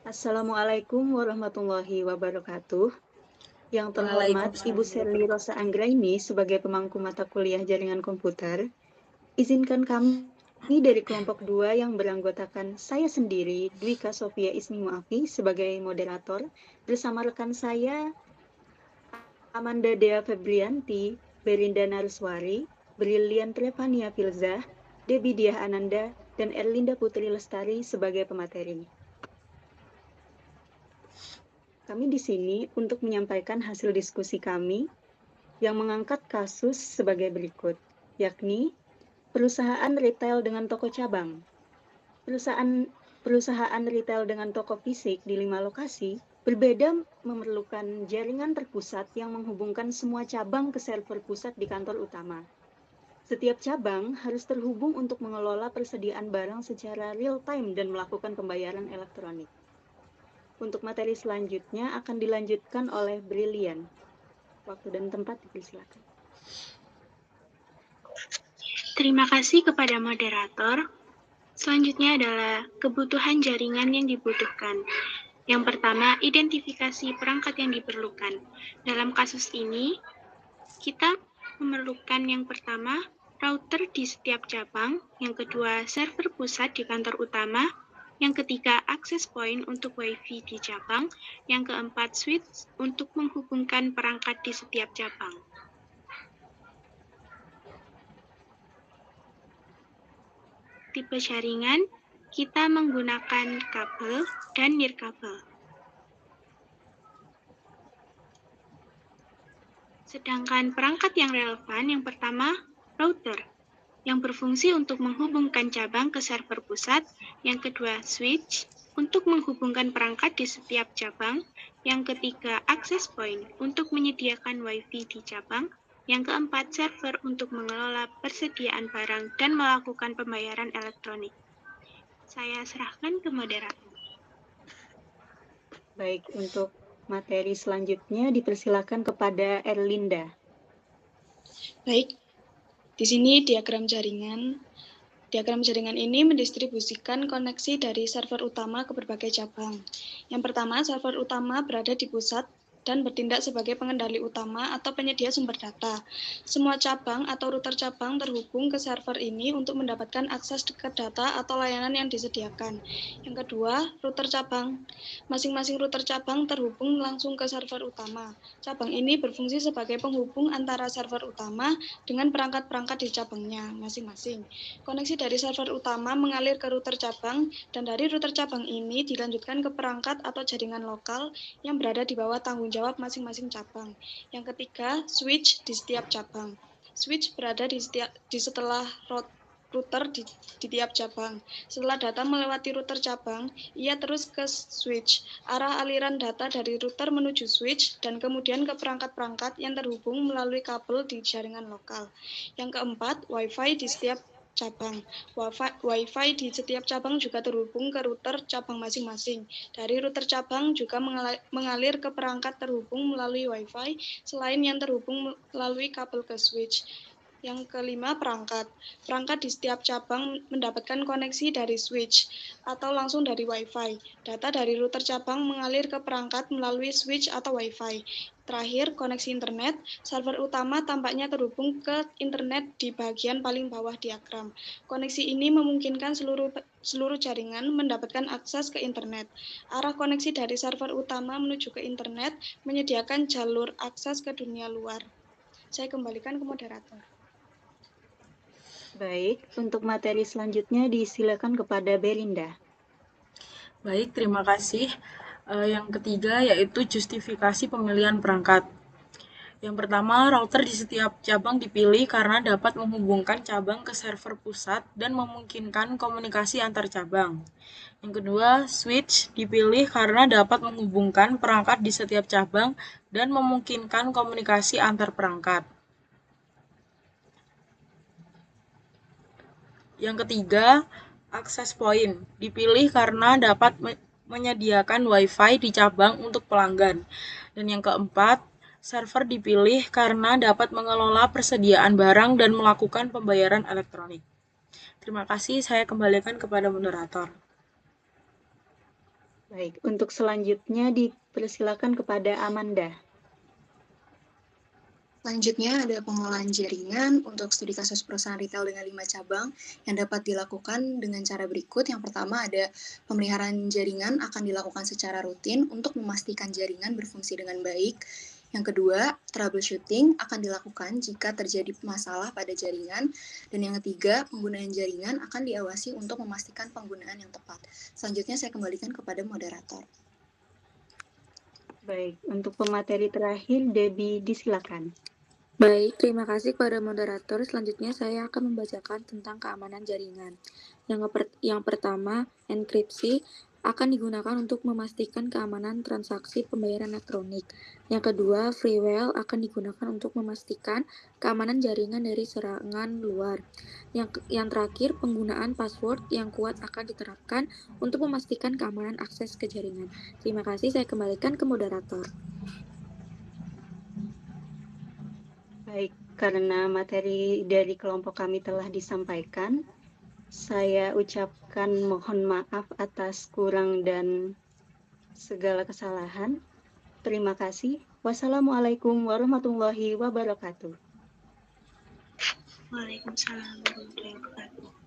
Assalamualaikum warahmatullahi wabarakatuh. Yang terhormat Ibu Waalaikumsalam Sherly Rosa warahmatullahi. Anggraini sebagai pemangku mata kuliah jaringan komputer, izinkan kami dari kelompok 2 yang beranggotakan saya sendiri, Dwika Sofia Ismi Muafi, sebagai moderator, bersama rekan saya, Amanda Dea Febrianti, Berinda Naruswari, Brilian Trevania Filzah, Debbie Diah Ananda, dan Erlinda Putri Lestari sebagai pemateri. Kami di sini untuk menyampaikan hasil diskusi kami yang mengangkat kasus sebagai berikut, yakni perusahaan retail dengan toko cabang. Perusahaan retail dengan toko fisik di 5 lokasi berbeda memerlukan jaringan terpusat yang menghubungkan semua cabang ke server pusat di kantor utama. Setiap cabang harus terhubung untuk mengelola persediaan barang secara real-time dan melakukan pembayaran elektronik. Untuk materi selanjutnya akan dilanjutkan oleh Brilian. Waktu dan tempat dipersilakan. Terima kasih kepada moderator. Selanjutnya adalah kebutuhan jaringan yang dibutuhkan. Yang pertama, identifikasi perangkat yang diperlukan. Dalam kasus ini, kita memerlukan yang pertama, router di setiap cabang, yang kedua, server pusat di kantor utama, yang ketiga, access point untuk WiFi di cabang, yang keempat, switch untuk menghubungkan perangkat di setiap cabang. Tipe jaringan, kita menggunakan kabel dan nirkabel. Sedangkan perangkat yang relevan yang pertama, router, yang berfungsi untuk menghubungkan cabang ke server pusat. Yang kedua, switch, untuk menghubungkan perangkat di setiap cabang. Yang ketiga, access point, untuk menyediakan WiFi di cabang. Yang keempat, server untuk mengelola persediaan barang dan melakukan pembayaran elektronik. Saya serahkan ke moderator. Baik, untuk materi selanjutnya dipersilakan kepada Erlinda. Baik, di sini diagram jaringan. Diagram jaringan ini mendistribusikan koneksi dari server utama ke berbagai cabang. Yang pertama, server utama berada di pusat dan bertindak sebagai pengendali utama atau penyedia sumber data. Semua cabang atau router cabang terhubung ke server ini untuk mendapatkan akses ke data atau layanan yang disediakan. Yang kedua, router cabang. Masing-masing router cabang terhubung langsung ke server utama. Cabang ini berfungsi sebagai penghubung antara server utama dengan perangkat-perangkat di cabangnya masing-masing. Koneksi dari server utama mengalir ke router cabang, dan dari router cabang ini dilanjutkan ke perangkat atau jaringan lokal yang berada di bawah tanggung jawab masing-masing cabang. Yang ketiga, switch di setiap cabang. Switch berada di setelah router di tiap cabang. Setelah data melewati router cabang, ia terus ke switch. Arah aliran data dari router menuju switch dan kemudian ke perangkat-perangkat yang terhubung melalui kabel di jaringan lokal. Yang keempat, WiFi di setiap cabang. WiFi di setiap cabang juga terhubung ke router cabang masing-masing. Dari router cabang juga mengalir ke perangkat terhubung melalui WiFi, selain yang terhubung melalui kabel ke switch. Yang kelima, perangkat. Perangkat di setiap cabang mendapatkan koneksi dari switch atau langsung dari WiFi. Data dari router cabang mengalir ke perangkat melalui switch atau WiFi. Terakhir, koneksi internet. Server utama tampaknya terhubung ke internet di bagian paling bawah diagram. Koneksi ini memungkinkan seluruh jaringan mendapatkan akses ke internet. Arah koneksi dari server utama menuju ke internet menyediakan jalur akses ke dunia luar. Saya kembalikan ke moderator. Baik, untuk materi selanjutnya disilakan kepada Berinda. Baik, terima kasih. Yang ketiga yaitu justifikasi pemilihan perangkat. Yang pertama, router di setiap cabang dipilih karena dapat menghubungkan cabang ke server pusat dan memungkinkan komunikasi antar cabang. Yang kedua, switch dipilih karena dapat menghubungkan perangkat di setiap cabang dan memungkinkan komunikasi antar perangkat. Yang ketiga, access point dipilih karena dapat menyediakan WiFi di cabang untuk pelanggan. Dan yang keempat, server dipilih karena dapat mengelola persediaan barang dan melakukan pembayaran elektronik. Terima kasih, saya kembalikan kepada moderator. Baik, untuk selanjutnya dipersilakan kepada Amanda. Selanjutnya ada pengolahan jaringan untuk studi kasus perusahaan retail dengan 5 cabang yang dapat dilakukan dengan cara berikut. Yang pertama ada pemeliharaan jaringan akan dilakukan secara rutin untuk memastikan jaringan berfungsi dengan baik. Yang kedua, troubleshooting akan dilakukan jika terjadi masalah pada jaringan. Dan yang ketiga, penggunaan jaringan akan diawasi untuk memastikan penggunaan yang tepat. Selanjutnya saya kembalikan kepada moderator. Baik, untuk pemateri terakhir, Debbie, disilakan. Baik, terima kasih kepada moderator. Selanjutnya saya akan membacakan tentang keamanan jaringan. Yang pertama, enkripsi akan digunakan untuk memastikan keamanan transaksi pembayaran elektronik. Yang kedua, freeware akan digunakan untuk memastikan keamanan jaringan dari serangan luar. Yang terakhir, penggunaan password yang kuat akan diterapkan untuk memastikan keamanan akses ke jaringan. Terima kasih, saya kembalikan ke moderator. Baik, karena materi dari kelompok kami telah disampaikan, saya ucapkan mohon maaf atas kurang dan segala kesalahan. Terima kasih. Wassalamualaikum warahmatullahi wabarakatuh. Waalaikumsalam warahmatullahi wabarakatuh.